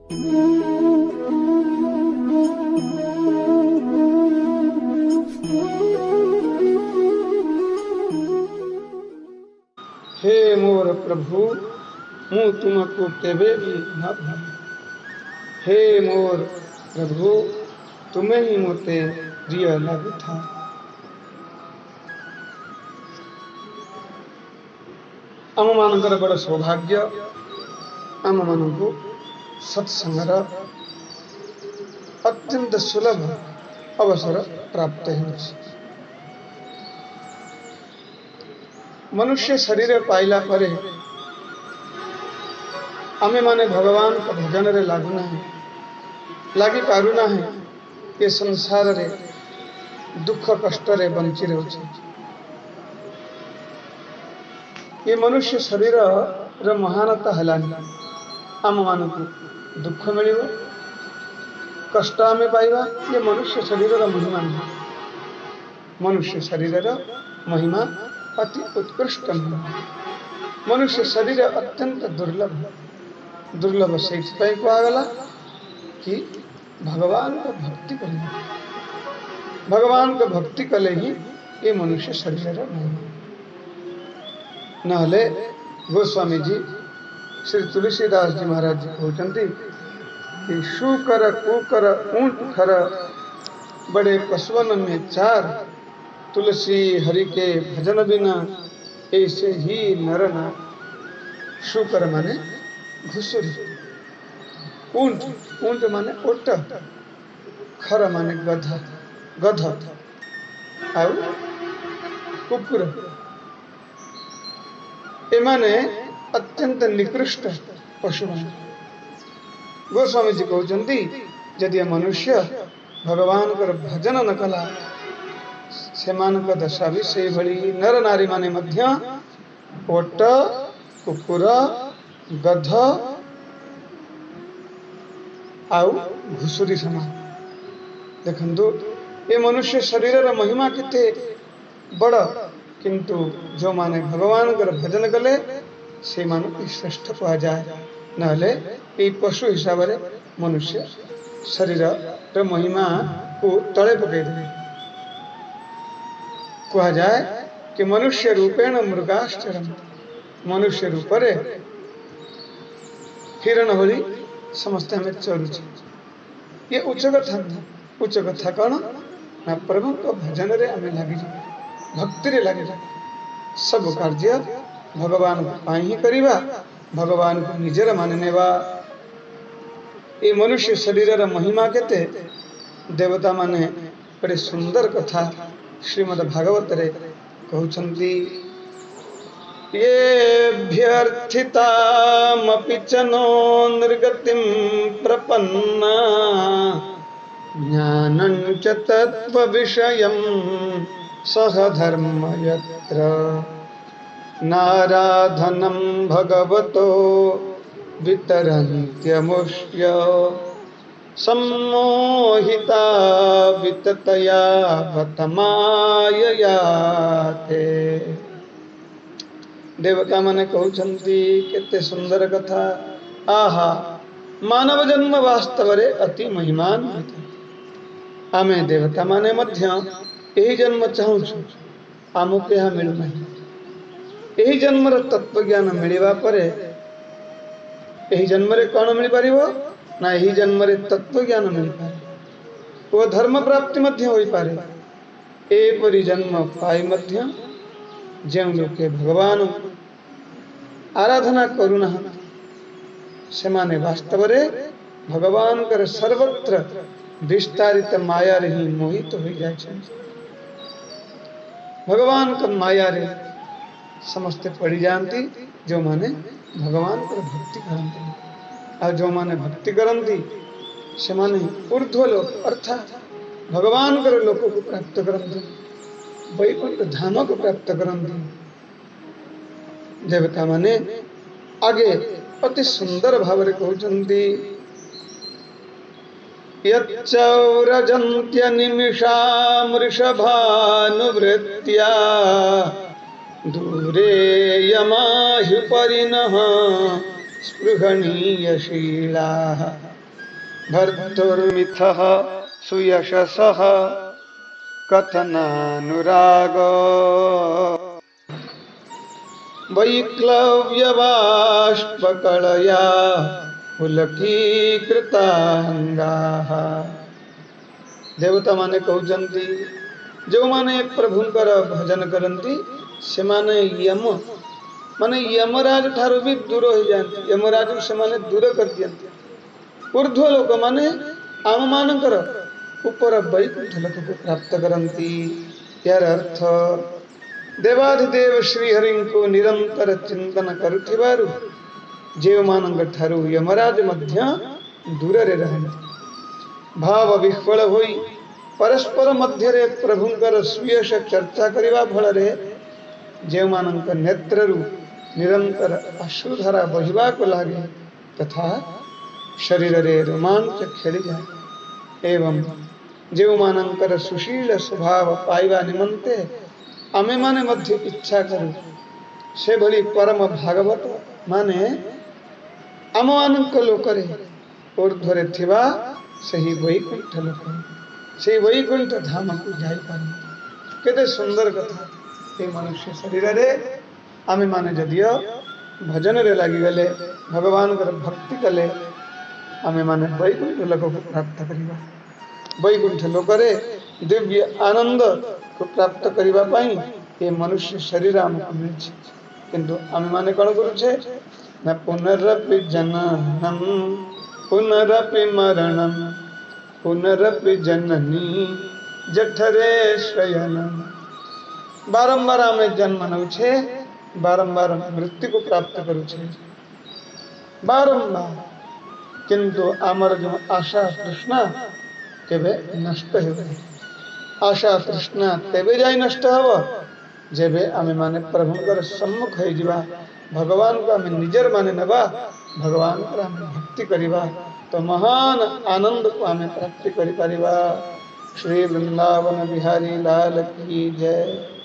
हे मोर प्रभु मु तुमको केवे भी न भावी। हे मोर प्रभु तुम्हें ही मोते प्रिय लगुथा। आम मानकर बड़ सौभाग्य आम मानू सत्संगर अत्यंत सुलभ अवसर प्राप्त हो। मनुष्य शरीर पाइला परे आमे माने भगवान का भजन रे लागुना है लगी पारुना है। ये संसार रे दुख कष्ट रे बंची रहुछि। ये मनुष्य शरीर रे महानता हलानी आम मानकु दुख मिलिबो कष्ट आमे पाइबा। ये मनुष्य शरीर रा महिमा नहीं। मनुष्य शरीर रा महिमा अति उत्कृष्ट मनुष्य शरीर अत्यंत दुर्लभ दुर्लभ से कहगला कि भगवान को भक्ति कले भगवान को भक्ति कले ही ये मनुष्य शरीर नहले गोस्वामी जी श्री तुलसीदास जी महाराज जी कहते कि शूकर कुकर ऊंट खर बड़े पशुवन में चार तुलसी हरि के भजन बिना ऐसे ही नर ना। शूकर माने घुसुरी ऊंट ऊंट माने ओट खर माने गध गध आउ कुकुर एमाने अत्यंत निकृष्ट पशु माने। गोस्वामी जी कहते यदि मनुष्य भगवान को भजन न कला से दशा भी से भली नर नारी माने मध्य ओट कुकुर गध आउ घुसुरी समान। देखंतु ये मनुष्य शरीर रा महिमा केते बड़ किंतु जो माने भगवान कर भजन कले से मानु श्रेष्ठ कहा जाए। नहले ये पशु हिसाब रे मनुष्य शरीर रा महिमा को तले पकई दे। कहा जाए कि मनुष्य रूपेण मृगाश्चरम मनुष्य रूप रे हिरण भली समस्त हमें चलुचे। ये उच्च कथा कौन ना प्रभु को भजन रे हमें लगी भक्ति रे लगी सब कार्य भगवान को ही करिबा भगवान को निजर माननेवा। ये मनुष्य शरीर रा महिमा केते देवता माने बड़े सुंदर कथा श्रीमद् भागवत रे कहउछन्ति येभ्यर्थितामपि च नो निर्गतिं प्रपन्ना ज्ञानं च तत्त्वविषयं सह धर्म यत्र नाराधनं भगवतो वितरन्त्यमुष्य सम्मोहिता विततया बतमाययाते। देवता माने कहउछन्ति केते सुंदर कथा। आहा मानव जन्म वास्तव रे अति महिमान होता। आमे देवता माने मध्य यही जन्म चाहूछु आमुके यहाँ मिलु नहीं। यही जन्म रे तत्व ज्ञान मिलिबा परे यही जन्म रे कौन मिल पारिबो ना यही जन्म रे तत्व ज्ञान मिल पारे वो धर्म प्राप्ति मध्य होई पारे। एपरि जन्म पाई मध्य जेउ लोके भगवान आराधना करुना से माने वास्तव रे भगवान कर सर्वत्र विस्तारित माया रे ही मोहित हो जाए। भगवान का माया रे समस्त पड़ी जानती जो माने भगवान को भक्ति करती और जो माने भक्ति करती से माने ऊर्ध्व लोक अर्थात भगवान कर लोक को प्राप्त करती वैकुंठ धाम को प्राप्त करती। देवता माने आगे अति सुंदर भाव रे कहउछन्ति यच्चौरजन्त्य निमिषा मृषभानुवृत्त्या दूरे यमाह्युपरिणः स्पृहणीयशीलाः भर्तुर्मिथः सुयशसः कथनानुरागो वैक्लव्यबाष्पकलया पुलकीकृताङ्गाः। देवता माने कहउचंती जो माने प्रभुंकर भजन करंती से माने यम माने यमराज ठारू भी दूर हो जाती, यमराज से माने दूर कर दियंती। ऊर्ध्व लोक माने आम मानकर ऊपर वैकुंठ लोक को प्राप्त करंती। यार अर्थ देवाधिदेव श्रीहरि को निरंतर चिंतन करुथिबारु जेव मानक ठारू यमराज मध्य दूर रे रहंती। भाव विह्वल होई परस्पर मध्य रे प्रभुंकर सुयश चर्चा करिवा फल जे मानक नेत्ररु निरंतर अश्रुधारा बहिबा को लागे तथा शरीर रे रोमांच खेली जाए एवं जेव मानकर सुशील स्वभाव पाइबा निमंते आमे माने मध्य इच्छा करू से भली परम भागवत माने आम मानक लोकरे ऊर्ध्वरे थिबा सही वैकुंठ लोक से वैकुंठ धाम को जाई पारी। केते सुंदर कथा। ए मनुष्य शरीर रे आमे माने जदियो भजन रे लागी गले भगवान कर भक्ति कले आमे माने वैकुंठ लोक को प्राप्त करिबा। वैकुंठ लोक रे दिव्य आनंद को प्राप्त करिबा पाई ए मनुष्य शरीर हमको मिलछि। किंतु आमे माने कोन करूछे न पुनरपि जननम पुनरपि मरणम पुनरपि जननी जठरे शयनम। बारंबार आमे जन्म नउछे, बारंबार मृत्यु को प्राप्त करूछे बारंबार। किंतु आमर जो आशा तृष्णा केबे नष्ट हेबे। आशा तृष्णा तेबे जाई नष्ट हबो जेबे आमे माने प्रभुंकर सम्मुख होई जिबा, भगवान को आमे निजर माने नबा, भगवान को आमे भक्ति करिबा तो महान आनंद को आमे प्राप्ति करि परिबा। श्री वृंदावन बिहारी लाल की जय।